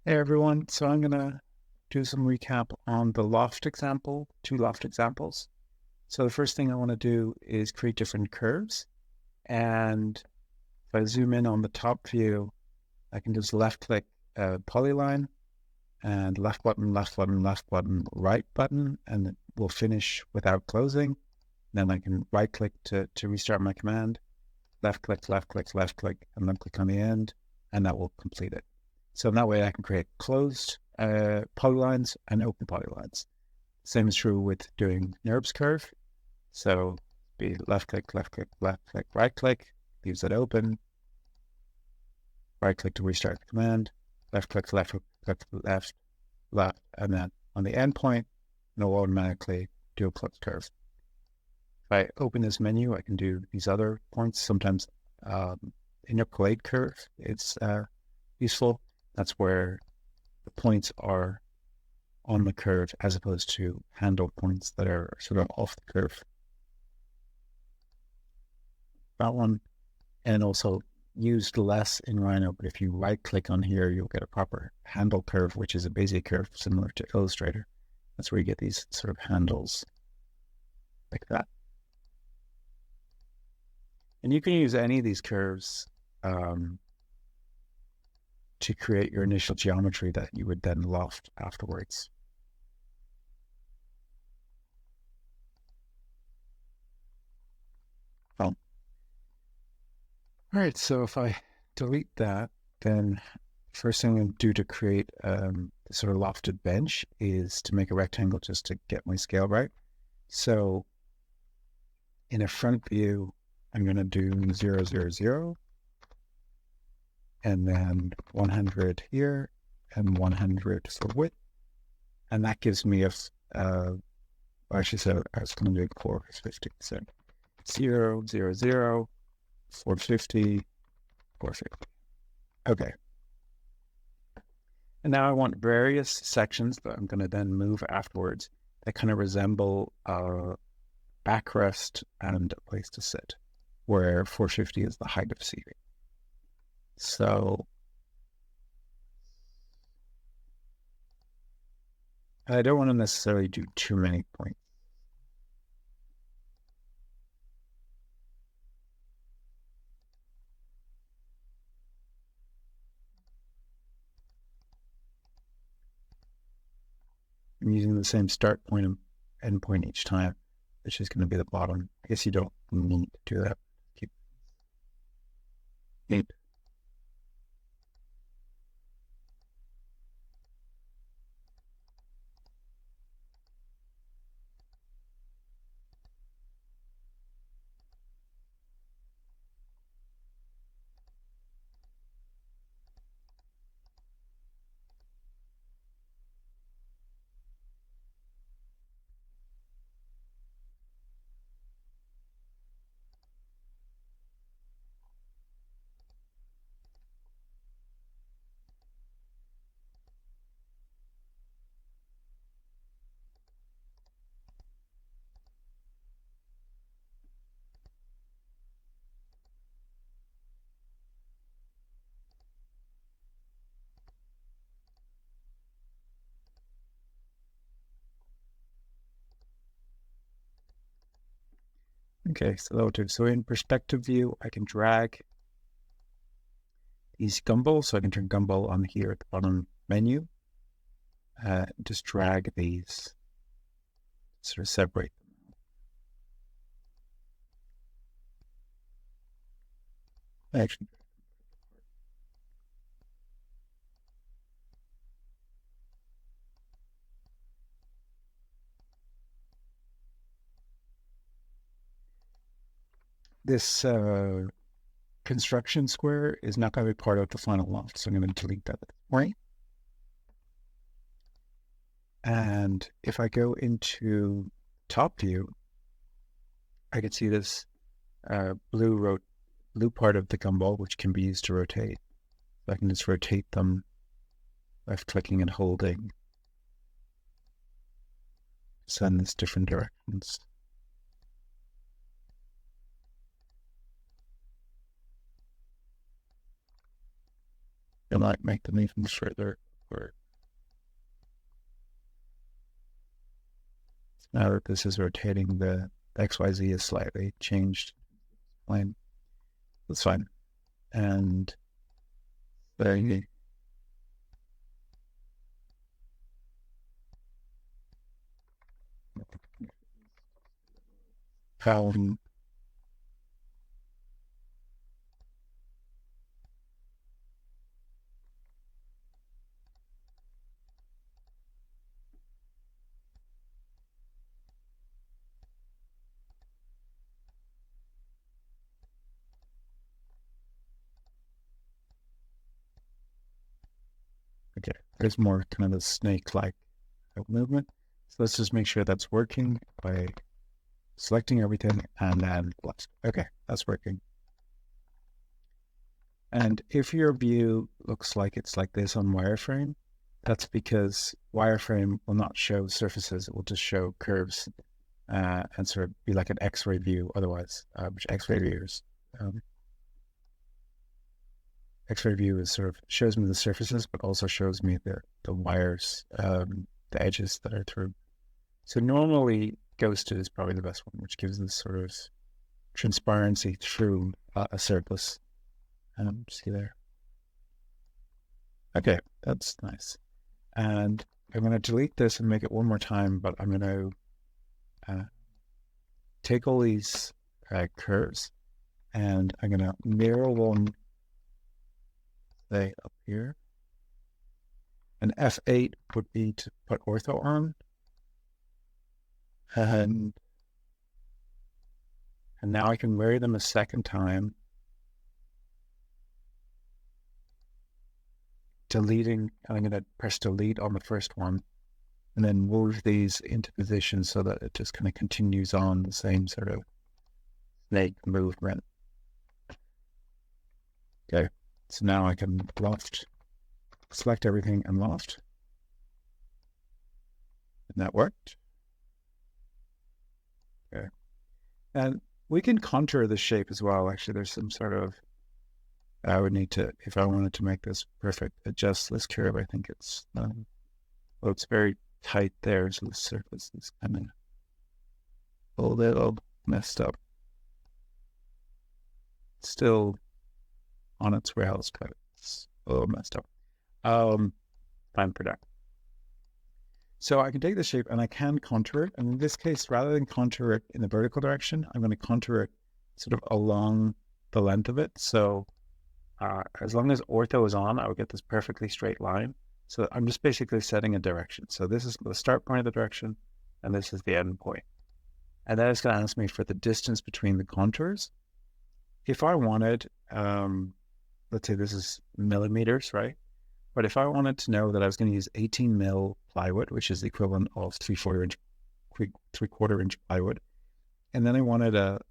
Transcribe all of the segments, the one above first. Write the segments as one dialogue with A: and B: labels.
A: Hey everyone, so I'm gonna do some recap on the loft example, two loft examples. So the first thing I want to do is create different curves. And if I zoom in on the top view, I can just left click polyline and left button, left button, left button, right button, and it will finish without closing. Then I can right click to restart my command, left click, left click, left click, and then click on the end, and that will complete it. So in that way, I can create closed polylines and open polylines. Same is true with doing NURBS curve. So be left click, left click, left click, right click, leaves it open. Right click to restart the command. Left click, left click, left, left, and then on the endpoint, it'll automatically do a closed curve. If I open this menu, I can do these other points. Sometimes interpolate curve, it's useful. That's where the points are on the curve as opposed to handle points that are sort of off the curve. That one, and also used less in Rhino, but if you right click on here, you'll get a proper handle curve, which is a Bezier curve similar to Illustrator. That's where you get these sort of handles like that. And you can use any of these curves to create your initial geometry that you would then loft afterwards. Well, all right, so if I delete that, then first thing I'm going to do to create the sort of lofted bench is to make a rectangle just to get my scale right. So in a front view, I'm going to do 0, 0, 0, and then 100 here, and 100 for width. And that gives me actually, so I was going to do 450. So 0, 0, 0, 450, 450. Okay. And now I want various sections that I'm going to then move afterwards that kind of resemble a backrest and a place to sit, where 450 is the height of seating. So I don't want to necessarily do too many points. I'm using the same start point and end point each time, which is going to be the bottom. I guess you don't need to do that. Keep it. Okay, so that'll do. So in perspective view, I can drag these gumball. So I can turn gumball on here at the bottom menu. Just drag these, sort of separate them. Actually, this construction square is not going to be part of the final loft, so I'm going to delete that at this point. And if I go into top view, I can see this blue part of the gumball, which can be used to rotate. So I can just rotate them, left clicking and holding, send this different directions. It might make them even further work. Now that this is rotating, the XYZ is slightly changed. Plane. That's fine. And then okay, there's more kind of a snake-like movement. So let's just make sure that's working by selecting everything and then plus. Okay, that's working. And if your view looks like it's like this on wireframe, that's because wireframe will not show surfaces, it will just show curves and sort of be like an X-ray view otherwise, which X-ray view is sort of shows me the surfaces, but also shows me the wires, the edges that are through. So normally ghosted is probably the best one, which gives this sort of transparency through a surface. See there. Okay, that's nice. And I'm going to delete this and make it one more time, but I'm going to take all these curves and I'm going to mirror one, say, up here. And F8 would be to put ortho on. And now I can mirror them a second time. Deleting, I'm going to press delete on the first one and then move these into position so that it just kind of continues on the same sort of snake movement. Okay, so now I can loft, select everything and loft. And that worked. Okay. And we can contour the shape as well. Actually, there's some sort of, I would need to, if I wanted to make this perfect, adjust this curve. I think it's, well, it's very tight there, so the surface is kind of a little messed up. Still on its rails, but it's a little messed up. Fine for that. So I can take the shape and I can contour it. And in this case, rather than contour it in the vertical direction, I'm going to contour it sort of along the length of it. So as long as ortho is on, I will get this perfectly straight line. So I'm just basically setting a direction. So this is the start point of the direction, and this is the end point. And then it's going to ask me for the distance between the contours. If I wanted, let's say this is millimeters, right? But if I wanted to know that I was going to use 18 mil plywood, which is the equivalent of 3/4 inch plywood, and then I wanted a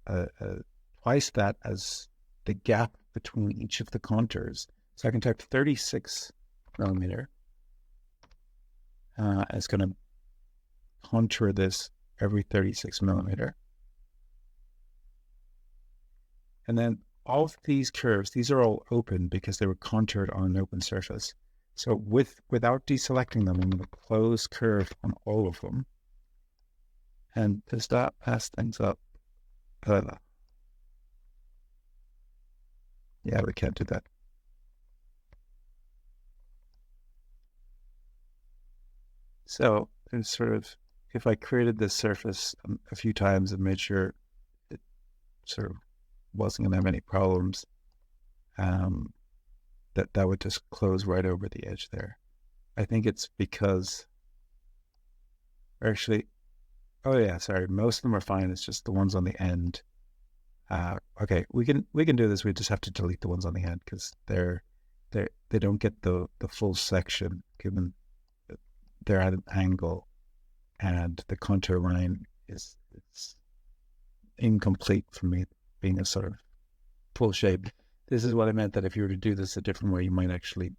A: twice that as the gap between each of the contours. So I can type 36 millimeter. It's going to contour this every 36 millimeter. And then all of these curves, these are all open because they were contoured on an open surface. So without deselecting them, I'm going to close curve on all of them. And does that pass things up? Yeah, we can't do that. So it's sort of, if I created this surface a few times and made sure it sort of wasn't going to have any problems, that would just close right over the edge there. I think it's because, actually, oh yeah, sorry, most of them are fine. It's just the ones on the end. Okay, we can do this. We just have to delete the ones on the end because they don't get the full section given that they're at an angle and the contour line is incomplete for me being a sort of full shape. This is what I meant, that if you were to do this a different way, you might actually,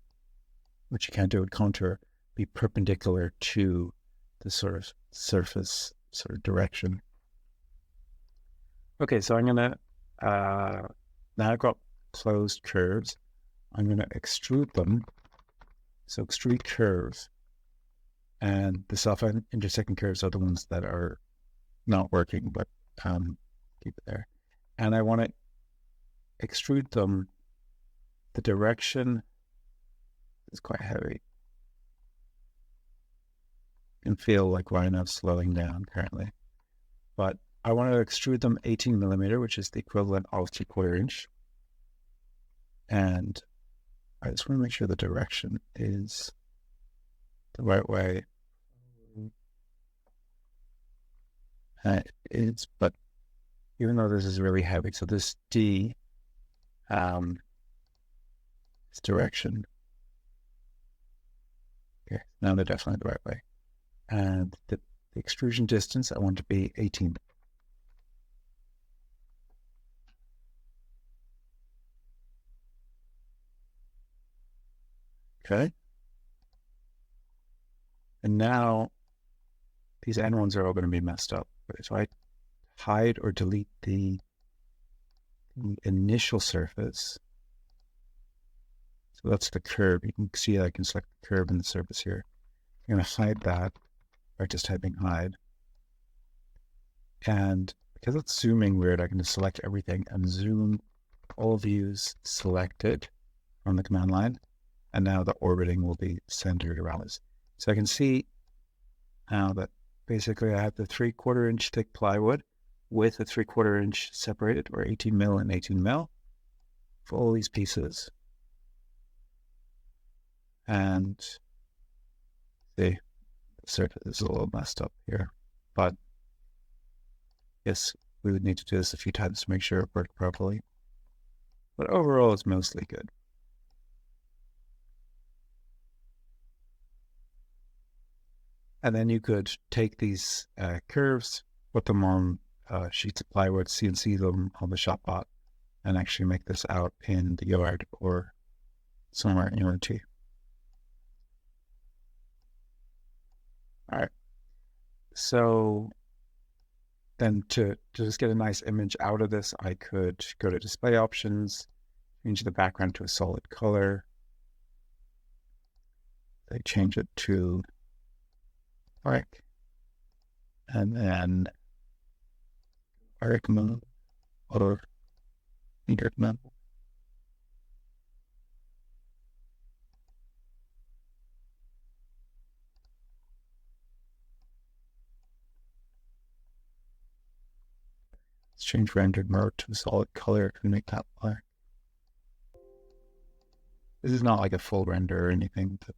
A: which you can't do with contour, be perpendicular to the sort of surface sort of direction. Okay, so I'm gonna, now I've got closed curves, I'm gonna extrude them So extrude curve, and the self-intersecting curves are the ones that are not working, but keep it there. And I want to extrude them. The direction is quite heavy. You can feel like Rhino's slowing down currently. But I want to extrude them 18 millimeter, which is the equivalent of 3/4 inch. And I just want to make sure the direction is the right way. But even though this is really heavy, so this D is direction. Okay, now they're definitely the right way. And the extrusion distance I want to be 18. Okay. And now these end ones are all going to be messed up. But if I hide or delete the initial surface, so that's the curve. You can see I can select the curve in the surface here. I'm going to hide that by just typing hide. And because it's zooming weird, I can just select everything and zoom all views selected from the command line. And now the orbiting will be centered around this. So I can see now that basically I have the 3/4 inch thick plywood with a 3/4 inch separated, or 18 mil and 18 mil for all these pieces. And the surface is a little messed up here, but yes, we would need to do this a few times to make sure it worked properly. But overall, it's mostly good. And then you could take these curves, put them on sheets of plywood, CNC them on the Shopbot, and actually make this out in the yard or somewhere in Unity. All right. So then to just get a nice image out of this, I could go to display options, change the background to a solid color. I change it to dark, and then dark mode or dark mode. Let's change rendered mode to a solid color and make that black. This is not like a full render or anything. But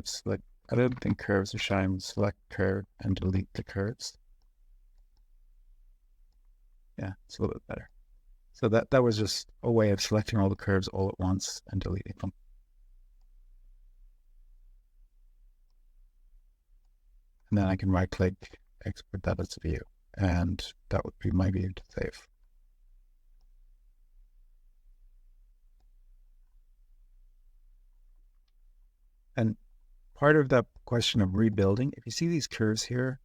A: select, I don't think curves are shine. Select curve and delete the curves. Yeah, it's a little bit better. So that was just a way of selecting all the curves all at once and deleting them. And then I can right click, export that as a view, and that would be my view to save. And part of that question of rebuilding, if you see these curves here,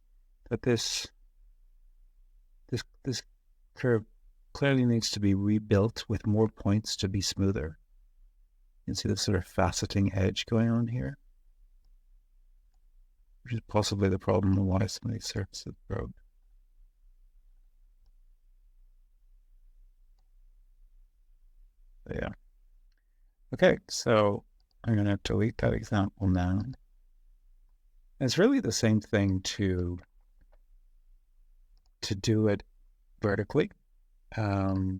A: that this curve clearly needs to be rebuilt with more points to be smoother. You can see the sort of faceting edge going on here, which is possibly the problem of why some of these surfaces broke. But yeah. Okay, so I'm going to delete that example now. And it's really the same thing to do it vertically. And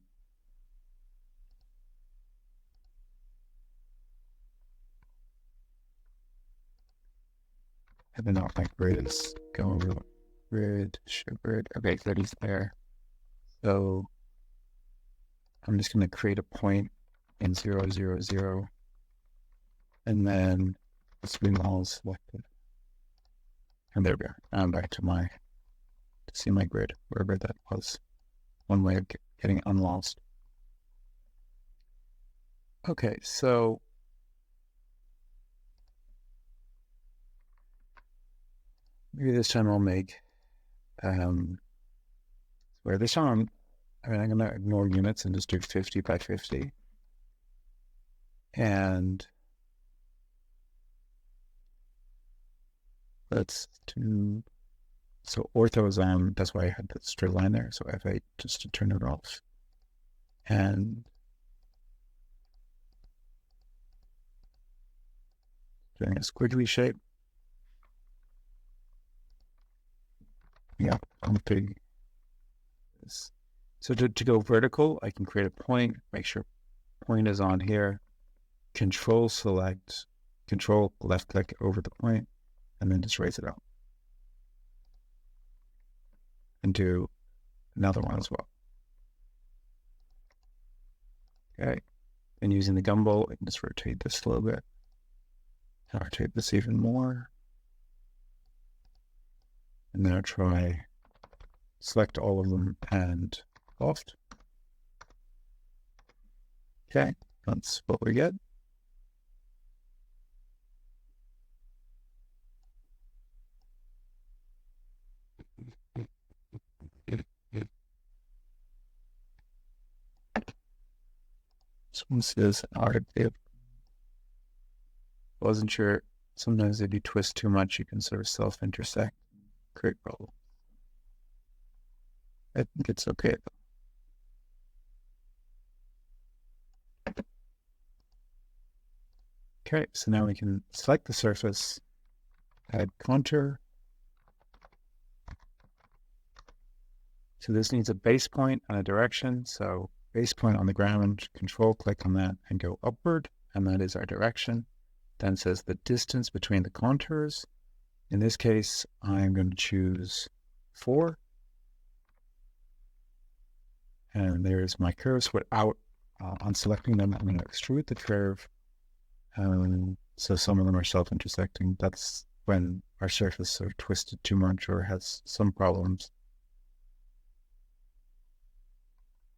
A: then not my grid is going over grid, show grid. Okay, so it's there. So I'm just going to create a point in 0, 0, 0, and then the swing all selected. And there we are. I'm back to see my grid, wherever that was. One way of getting unlost. Okay, so maybe this time I'll make where this time I'm going to ignore units and just do 50 by 50. And let's do, so ortho is on, that's why I had the straight line there. So F8 just to turn it off. And doing a squiggly shape. Yeah, config this. So to go vertical, I can create a point, make sure point is on here, control select, control left click over the point, and then just raise it up. And do another one as well. Okay, and using the gumball, I can just rotate this a little bit. And rotate this even more. And now try select all of them and loft. Okay, that's what we get. Someone says article. Wasn't sure. Sometimes if you twist too much, you can sort of self-intersect, create problem. I think it's okay. Okay, so now we can select the surface, add contour. So this needs a base point and a direction. So base point on the ground, control click on that and go upward, and that is our direction. Then says the distance between the contours. In this case, I'm going to choose 4. And there's my curves without, on selecting them, I'm going to extrude the curve. So some of them are self-intersecting. That's when our surface are twisted too much or has some problems.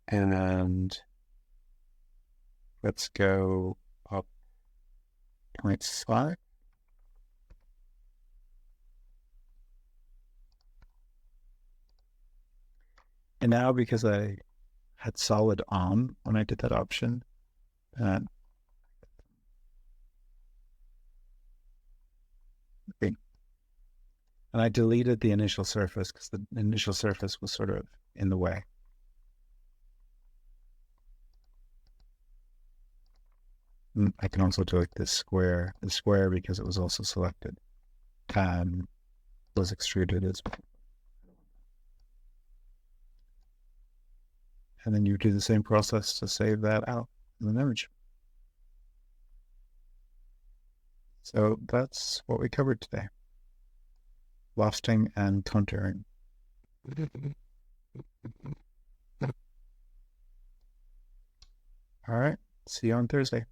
A: And let's go up 0.5. And now because I had solid on when I did that option, okay. And I deleted the initial surface because the initial surface was sort of in the way. I can also delete this square, the square because it was also selected, was extruded as well. And then you do the same process to save that out in an image. So that's what we covered today. Lofting and contouring. All right. See you on Thursday.